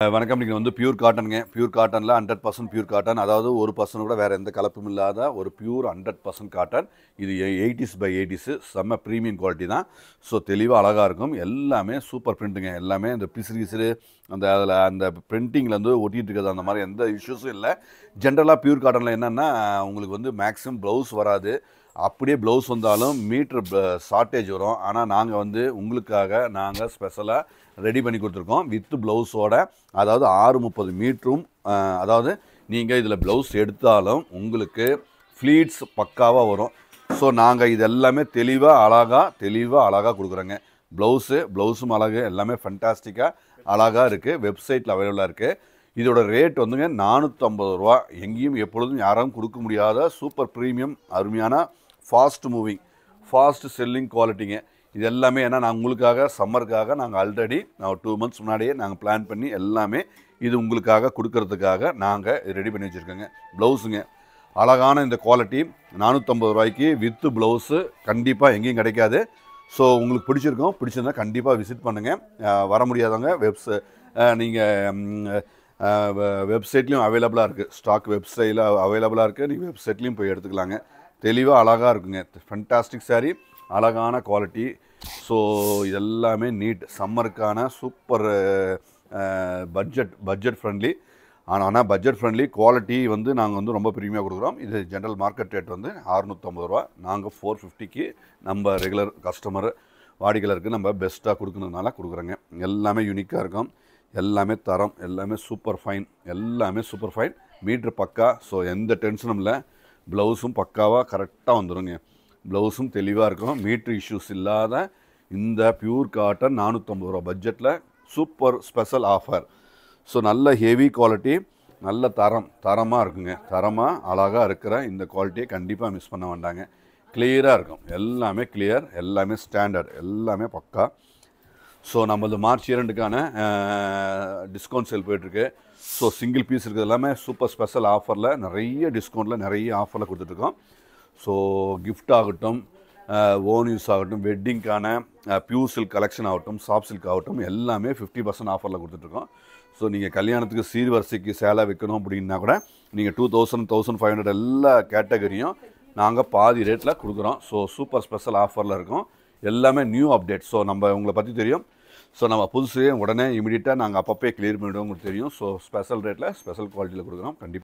வணக்கம். நீங்கள் வந்து பியூர் காட்டனுங்க. பியூர் காட்டனில் 100% பியூர் காட்டன். அதாவது 1% கூட வேறு எந்த கலப்பும் இல்லாத ஒரு பியூர் 100% காட்டன். இது 80s பை 80s செம்ம ப்ரீமியம் குவாலிட்டி தான். ஸோ தெளிவாக அழகாக இருக்கும். எல்லாமே சூப்பர் பிரிண்ட்டுங்க. எல்லாமே இந்த பிசிறு அதில் அந்த பிரிண்டிங்லேருந்து ஒட்டிகிட்டு இருக்கிறது அந்த மாதிரி எந்த இஷ்யூஸும் இல்லை. ஜென்ரலாக பியூர் காட்டனில் என்னென்னா உங்களுக்கு வந்து மேக்ஸிமம் ப்ளவுஸ் வராது. அப்படியே ப்ளவுஸ் வந்தாலும் மீட்ரு ஷார்ட்டேஜ் வரும். ஆனால் நாங்கள் வந்து உங்களுக்காக நாங்கள் ஸ்பெஷலாக ரெடி பண்ணி கொடுத்துருக்கோம் வித் ப்ளவுஸோட. அதாவது 630 மீட்டரும், அதாவது நீங்கள் இதில் ப்ளவுஸ் எடுத்தாலும் உங்களுக்கு ஃப்ளீட்ஸ் பக்காவாக வரும். ஸோ நாங்கள் இது எல்லாமே தெளிவாக அழகாக கொடுக்குறோங்க. ப்ளவுஸும் அழகு, எல்லாமே ஃபண்டாஸ்டிக்காக அழகாக இருக்குது. வெப்சைட்டில் அவைலபிளாக இருக்குது. இதோட ரேட் வந்துங்க 450 ரூபா. எங்கேயும் எப்பொழுதும் யாரும் கொடுக்க முடியாத சூப்பர் ப்ரீமியம் அருமையான ஃபாஸ்ட் மூவிங் ஃபாஸ்ட் செல்லிங் குவாலிட்டிங்க. இது எல்லாமே ஏன்னா நான் உங்களுக்காக சம்மருக்காக நாங்கள் ஆல்ரெடி 2 months முன்னாடியே நாங்கள் பிளான் பண்ணி எல்லாமே இது உங்களுக்காக கொடுக்கறதுக்காக நாங்கள் ரெடி பண்ணி வச்சுருக்கோங்க. ப்ளவுஸுங்க அழகான இந்த குவாலிட்டி 450 ரூபாய்க்கு வித்து ப்ளவுஸு கண்டிப்பாக எங்கேயும் கிடைக்காது. ஸோ உங்களுக்கு பிடிச்சிருந்தா கண்டிப்பாக விசிட் பண்ணுங்கள். வர முடியாதவங்க நீங்கள் வெப்சைட்லேயும் அவைலபிளாக இருக்குது. ஸ்டாக் வெப்சைட்டில் அவைலபிளாக இருக்குது. நீங்கள் வெப்சைட்லேயும் போய் எடுத்துக்கலாங்க. தெளிவாக அழகாக இருக்குங்க. ஃபண்டாஸ்டிக் சாரீ, அழகான குவாலிட்டி. ஸோ இதெல்லாமே நீட் சம்மருக்கான சூப்பர் பட்ஜெட் ஃப்ரெண்ட்லி. ஆனால் பட்ஜெட் ஃப்ரெண்ட்லி குவாலிட்டி வந்து நாங்கள் வந்து ரொம்ப ப்ரீமியாக கொடுக்குறோம். இது ஜென்ரல் மார்க்கெட் ரேட் வந்து 650 ரூபா. நாங்கள் 450க்கு நம்ம ரெகுலர் கஸ்டமர் வாடிக்கையாளருக்கு நம்ம பெஸ்ட்டாக கொடுக்கணுனால கொடுக்குறோங்க. எல்லாமே யூனிக்காக இருக்கும். எல்லாமே தரம், எல்லாமே சூப்பர் ஃபைன். மீட்ரு பக்கா. ஸோ எந்த டென்ஷனும் இல்லை. ப்ளவுஸும் பக்காவாக கரெக்டாக வந்துடுங்க. ப்ளவுஸும் தெளிவாக இருக்கும். மீட்ரு இஷ்யூஸ் இல்லாத இந்த பியூர் காட்டன் 450 ரூபா பட்ஜெட்டில் சூப்பர் ஸ்பெஷல் ஆஃபர். ஸோ நல்ல ஹெவி குவாலிட்டி, நல்ல தரமாக இருக்குங்க. தரமாக அழகாக இருக்கிற இந்த குவாலிட்டியை கண்டிப்பாக மிஸ் பண்ண வேண்டாங்க. கிளியராக இருக்கும். எல்லாமே கிளியர், எல்லாமே ஸ்டாண்டர்ட், எல்லாமே பக்கா. ஸோ நம்மளது மார்ச் 2க்கான டிஸ்கவுண்ட் சேல் போயிட்டுருக்கு. ஸோ சிங்கிள் பீஸ் இருக்கிறது எல்லாமே சூப்பர் ஸ்பெஷல் ஆஃபரில் நிறைய டிஸ்கவுண்ட்டில் நிறைய ஆஃபரில் கொடுத்துட்ருக்கோம். ஸோ கிஃப்ட் ஆகட்டும், ஓன் யூஸ் ஆகட்டும், வெட்டிங்க்கான பியூர் சில்க் கலெக்ஷன் ஆகட்டும், சாஃப்ட் சில்க் ஆகட்டும், எல்லாமே 50% ஆஃபரில் கொடுத்துட்ருக்கோம். ஸோ நீங்கள் கல்யாணத்துக்கு சீர்வரிசைக்கு சேலை வைக்கணும் அப்படின்னா கூட நீங்கள் 2000, 1500 எல்லா கேட்டகரியும் நாங்கள் பாதி ரேட்டில் கொடுக்குறோம். ஸோ சூப்பர் ஸ்பெஷல் ஆஃபரில் இருக்கும். எல்லாமே நியூ அப்டேட். ஸோ நம்ம உங்களை பற்றி தெரியும். ஸோ நம்ம புதுசு உடனே இமீடியட்டாக நாங்கள் அப்பப்போ கிளியர் பண்ணிவிடுவோம் உங்களுக்கு தெரியும். ஸோ ஸ்பெஷல் ரேட்டில் ஸ்பெஷல் குவாலிட்டியில் கொடுக்குறோம். கண்டிப்பாக